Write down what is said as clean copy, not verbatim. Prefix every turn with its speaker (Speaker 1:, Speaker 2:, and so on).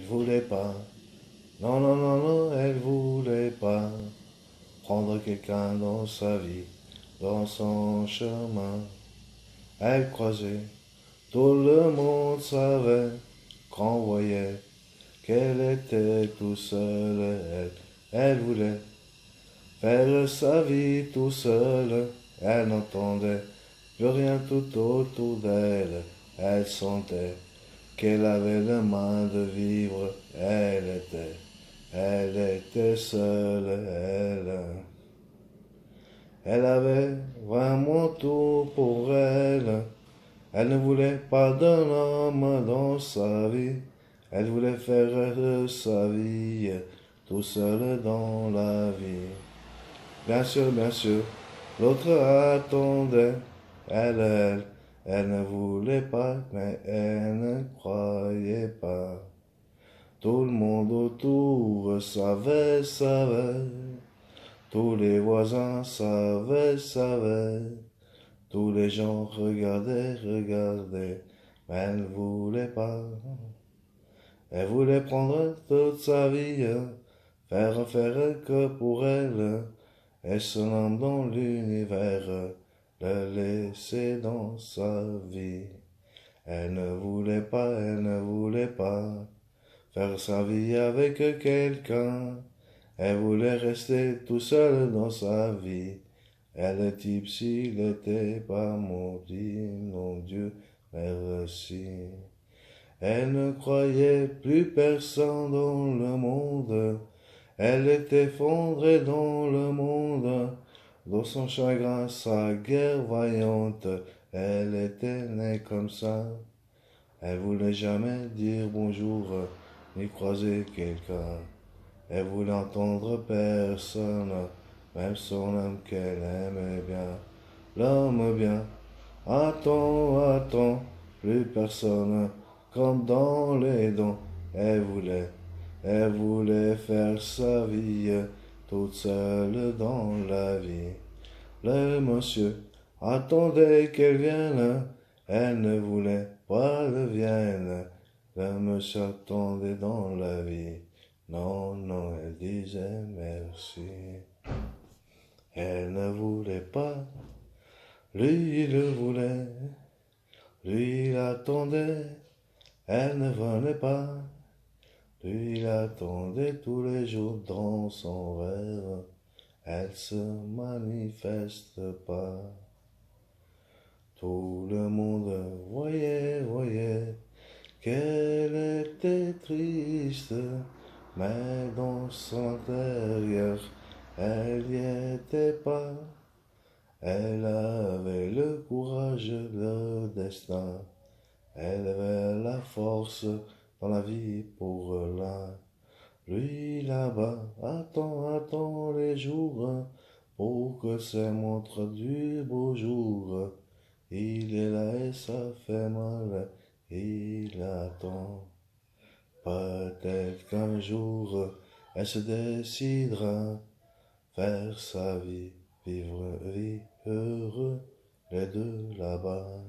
Speaker 1: voulait pas, non, non, non, non, elle voulait pas prendre quelqu'un dans sa vie, dans son chemin. Elle croisait, tout le monde savait, qu'on voyait qu'elle était tout seule. Elle voulait faire sa vie tout seule. Elle n'entendait plus rien tout autour d'elle. Elle sentait qu'elle avait le mal de vivre. Elle était seule, elle avait vraiment tout pour elle. Elle ne voulait pas d'un homme dans sa vie. Elle voulait faire sa vie tout seule dans la vie. Bien sûr, l'autre attendait. Elle ne voulait pas, mais elle ne croyait pas. Tout le monde autour savait. Tous les voisins savaient. Tous les gens regardaient. Mais elle ne voulait pas. Elle voulait prendre toute sa vie, faire que pour elle. Et son âme dans l'univers, le laisser dans sa vie. Elle ne voulait pas faire sa vie avec quelqu'un. Elle voulait rester tout seul dans sa vie. Et le type s'il était pas maudit, non Dieu merci. Elle ne croyait plus personne dans le monde. Elle était effondrée dans le monde. Dans son chagrin, sa guerre vaillante, elle était née comme ça. Elle voulait jamais dire bonjour, ni croiser quelqu'un. Elle voulait entendre personne, même son homme qu'elle aimait bien. L'homme bien, attends, plus personne, comme dans les dons. Elle voulait faire sa vie, toute seule dans la vie. Le monsieur attendait qu'elle vienne, elle ne voulait pas le vienne. Le monsieur attendait dans la vie. Non, non, elle disait merci. Elle ne voulait pas, lui il le voulait. Lui il attendait, elle ne venait pas. Lui il attendait tous les jours dans son rêve. Elle se manifeste pas. Tout le monde voyait qu'elle était triste, mais dans son intérieur, elle n'y était pas. Elle avait le courage, le destin. Elle avait la force dans la vie pour l'un. Lui là-bas attend les jours pour que se montre du beau jour. Il est là et ça fait mal, il attend. Peut-être qu'un jour elle se décidera faire sa vie, vivre heureux les deux là-bas.